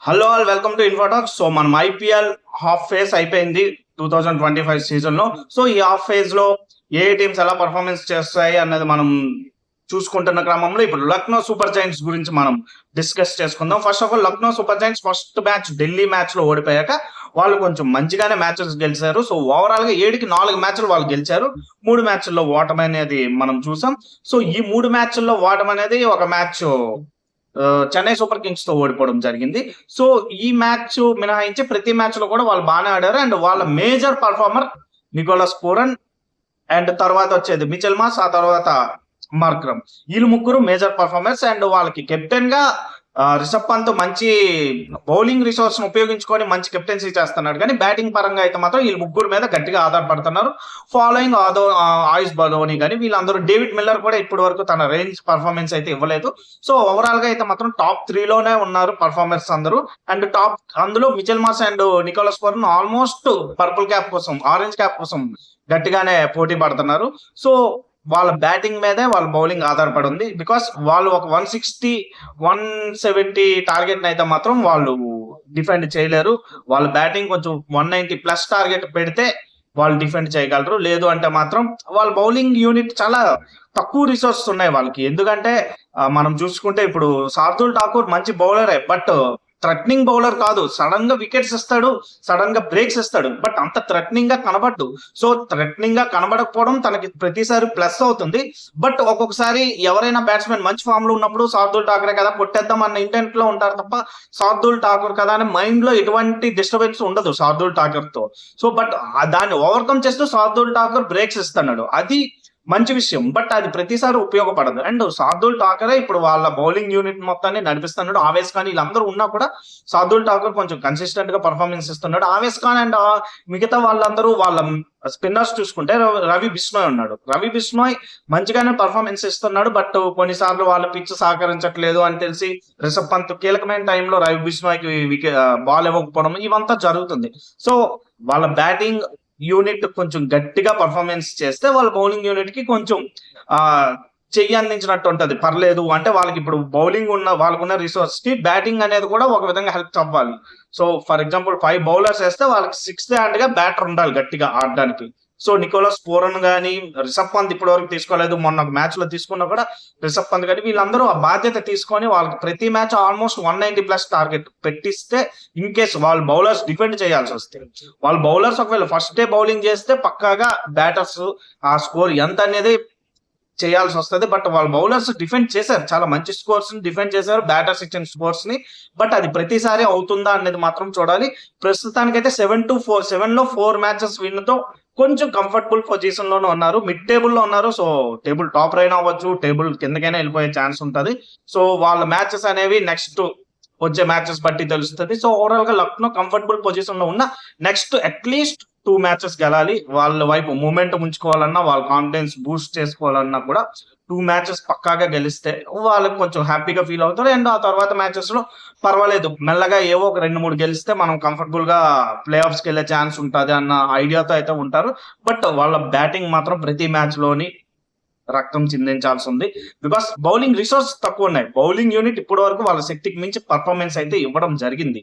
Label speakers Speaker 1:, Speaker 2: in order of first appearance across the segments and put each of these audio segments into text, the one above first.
Speaker 1: Hello all welcome to ఇన్ఫోటాక్స్. So మనం IPL half phase అయిపోయింది 2025 season లో. సో ఈ హాఫ్ ఫేజ్ లో ఏ టీమ్స్ ఎలా పర్ఫార్మెన్స్ చేస్తాయి అన్నది మనం చూసుకుంటున్న క్రమంలో ఇప్పుడు లక్నో సూపర్ జైంట్స్ గురించి మనం డిస్కస్ చేసుకుందాం. First of all Lucknow super Giants first match Delhi match లో ఓడిపోయాక వాళ్ళు కొంచెం మంచిగానే మ్యాచెస్ గెలిచారు. సో ఓవరాల్ గా 7కి 4 మ్యాచ్లు వాళ్ళు గెలిచారు. 3 మ్యాచ్ల్లో ఓటమి అనేది మనం చూసాం. సో ఈ 3 మ్యాచ్ల్లో ఓటమి అనేది ఒక మ్యాచ్ చెన్నై సూపర్ కింగ్స్ తో ఓడిపోవడం జరిగింది. సో ఈ మ్యాచ్ మినహాయించి ప్రతి మ్యాచ్ లో కూడా వాళ్ళు బాగానే ఆడారు. అండ్ వాళ్ళ major performer Nicholas Pooran and తర్వాత వచ్చేది మిచెల్ మాస్, ఆ తర్వాత మార్క్రమ్. వీళ్ళు ముగ్గురు మేజర్ పర్ఫార్మర్స్. అండ్ వాళ్ళకి కెప్టెన్ గా రిషబ్ పంత్ మంచి బౌలింగ్ రిసోర్స్ ఉపయోగించుకొని మంచి కెప్టెన్సీ చేస్తున్నాడు. కానీ బ్యాటింగ్ పరంగా అయితే మాత్రం వీళ్ళు ముగ్గురు మీద గట్టిగా ఆధారపడుతున్నారు. ఫాలోయింగ్ ఆయుష్ బదోని కానీ వీళ్ళందరూ, డేవిడ్ మిల్లర్ కూడా ఇప్పటి వరకు తన రేంజ్ పర్ఫార్మెన్స్ అయితే ఇవ్వలేదు. సో ఓవరాల్ గా అయితే మాత్రం టాప్ 3లోనే ఉన్నారు పర్ఫార్మర్స్ అందరూ. అండ్ అందులో Mitchell Marsh and Nicholas Pooran almost purple cap కోసం, ఆరెంజ్ క్యాప్ కోసం గట్టిగానే పోటీ పడుతున్నారు. సో వాళ్ళ బ్యాటింగ్ మీదే వాళ్ళ బౌలింగ్ ఆధారపడి ఉంది. బికాస్ వాళ్ళు ఒక 160, 170 టార్గెట్ అయితే మాత్రం వాళ్ళు డిఫెండ్ చేయలేరు. వాళ్ళ బ్యాటింగ్ కొంచెం 190+ టార్గెట్ పెడితే వాళ్ళు డిఫెండ్ చేయగలరు. లేదు అంటే మాత్రం వాళ్ళ బౌలింగ్ యూనిట్ చాలా తక్కువ రిసోర్సెస్ ఉన్నాయి వాళ్ళకి. ఎందుకంటే మనం చూసుకుంటే ఇప్పుడు శార్దుల్ ఠాకూర్ మంచి బౌలరే, బట్ థ్రెటనింగ్ బౌలర్ కాదు. సడన్ గా వికెట్స్ ఇస్తాడు, సడన్ గా బ్రేక్స్ ఇస్తాడు, బట్ అంత థ్రెటనింగ్ గా కనబడ్డు. సో థ్రెటనింగ్ గా కనబడకపోవడం తనకి ప్రతిసారి ప్లస్ అవుతుంది. బట్ ఒక్కొక్కసారి ఎవరైనా బ్యాట్స్మెన్ మంచి ఫామ్ లో ఉన్నప్పుడు శార్దుల్ ఠాకరే కదా కొట్టేద్దాం అన్న ఇంటెంట్ లో ఉంటారు తప్ప శార్దుల్ ఠాకూర్ కదా అని మైండ్ లో ఎటువంటి డిస్టర్బెన్స్ ఉండదు శార్దుల్ ఠాకూర్ తో. సో బట్ దాన్ని ఓవర్కమ్ చేస్తూ శార్దుల్ ఠాకూర్ బ్రేక్స్ ఇస్తున్నాడు, అది మంచి విషయం. బట్ అది ప్రతిసారి ఉపయోగపడదు. అండ్ శార్దుల్ ఠాకరే ఇప్పుడు వాళ్ళ బౌలింగ్ యూనిట్ మొత్తాన్ని నడిపిస్తున్నాడు. ఆవేశ్ ఖాన్ వీళ్ళందరూ ఉన్నా కూడా శార్దుల్ ఠాకూర్ కొంచెం కన్సిస్టెంట్ గా పర్ఫార్మెన్స్ ఇస్తున్నాడు. ఆవేశ్ ఖాన్ అండ్ మిగతా వాళ్ళందరూ వాళ్ళ స్పిన్నర్స్ చూసుకుంటే రవి బిష్నోయ్ ఉన్నాడు. రవి బిష్నోయ్ మంచిగానే పర్ఫార్మెన్స్ ఇస్తున్నాడు. బట్ కొన్నిసార్లు వాళ్ళ పిచ్ సహకరించట్లేదు అని తెలిసి రిషబ్ పంత్ కీలకమైన టైంలో రవి బిష్నోయ్ కి బాల్ ఇవ్వకపోవడం ఇవంతా జరుగుతుంది. సో వాళ్ళ బ్యాటింగ్ యూనిట్ కొంచెం గట్టిగా పర్ఫార్మెన్స్ చేస్తే వాళ్ళ బౌలింగ్ యూనిట్ కి కొంచెం చెయ్యి అందించినట్టు ఉంటది. పర్లేదు అంటే వాళ్ళకి ఇప్పుడు బౌలింగ్ వాళ్ళకున్న రిసోర్స్ కి బ్యాటింగ్ అనేది కూడా ఒక విధంగా హెల్ప్ అవ్వాలి. సో ఫర్ ఎగ్జాంపుల్ 5 బౌలర్స్ వేస్తే వాళ్ళకి 6th హ్యాండ్ గా బ్యాటర్ ఉండాలి గట్టిగా ఆడడానికి. సో నికోలస్ పూరన్ గానీ, రిషబ్ పంత్ ఇప్పటి వరకు తీసుకోలేదు, మొన్న మ్యాచ్ లో తీసుకున్నా కూడా రిషబ్ పంత్ కానీ వీళ్ళందరూ ఆ బాధ్యత తీసుకొని వాళ్ళకి ప్రతి మ్యాచ్ ఆల్మోస్ట్ 190+ టార్గెట్ పెట్టిస్తే, ఇన్ కేస్ వాళ్ళ బౌలర్స్ డిఫెండ్ చేయాల్సి వస్తే, వాళ్ళ బౌలర్స్ ఒకవేళ ఫస్ట్ డే బౌలింగ్ చేస్తే పక్కాగా బ్యాటర్స్ ఆ స్కోర్ ఎంత అనేది చేయాల్సి వస్తుంది. బట్ వాళ్ళ బౌలర్స్ డిఫెండ్ చేశారు, చాలా మంచి స్కోర్స్ ని డిఫెండ్ చేశారు, బ్యాటర్స్ ఇచ్చిన స్కోర్స్ ని. బట్ అది ప్రతిసారి అవుతుందా అనేది మాత్రం చూడాలి. ప్రస్తుతానికైతే 7 లో 4 మ్యాచెస్ విన్ తో కొంచెం కంఫర్టబుల్ పొజిషన్ లోనే ఉన్నారు, మిడ్ టేబుల్ లో ఉన్నారు. సో టేబుల్ టాప్ రైన్ అవ్వచ్చు, టేబుల్ కిందకైనా వెళ్ళిపోయే ఛాన్స్ ఉంటది. సో వాళ్ళ మ్యాచెస్ అనేవి నెక్స్ట్ వచ్చే మ్యాచెస్ బట్టి తెలుస్తుంది. సో ఓవరాల్ గా లక్నో కంఫర్టబుల్ పొజిషన్ లో ఉన్న నెక్స్ట్ అట్లీస్ట్ 2 మ్యాచెస్ గెలాలి. వాళ్ళ వైపు మూమెంట్ ఉంచుకోవాలన్నా, వాళ్ళ కాన్ఫిడెన్స్ బూస్ట్ చేసుకోవాలన్నా కూడా 2 మ్యాచెస్ పక్కాగా గెలిస్తే వాళ్ళకి కొంచెం హ్యాపీగా ఫీల్ అవుతారు. అండ్ ఆ తర్వాత మ్యాచెస్ లో పర్వాలేదు, మెల్లగా ఏవో ఒక 2-3 గెలిస్తే మనం కంఫర్టబుల్ గా ప్లే ఆఫ్స్ కి వెళ్ళే ఛాన్స్ ఉంటుంది అన్న ఐడియాతో అయితే ఉంటారు. బట్ వాళ్ళ బ్యాటింగ్ మాత్రం ప్రతి మ్యాచ్ లోని రక్తం చిందించాల్సి ఉంది. బికాస్ బౌలింగ్ రిసోర్స్ తక్కువ ఉన్నాయి. బౌలింగ్ యూనిట్ ఇప్పటి వరకు వాళ్ళ శక్తికి మించి పర్ఫార్మెన్స్ అయితే ఇవ్వడం జరిగింది.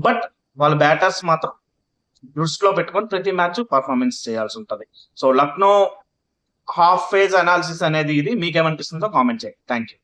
Speaker 1: బట్ వాళ్ళ బ్యాటర్స్ మాత్రం దృష్టిలో పెట్టుకొని ప్రతి మ్యాచ్ పర్ఫార్మెన్స్ చేయాల్సి ఉంటది. So Lucknow half phase analysis అనేది ఇది. మీకేమనిపిస్తుందో కామెంట్ చేయండి. Thank you.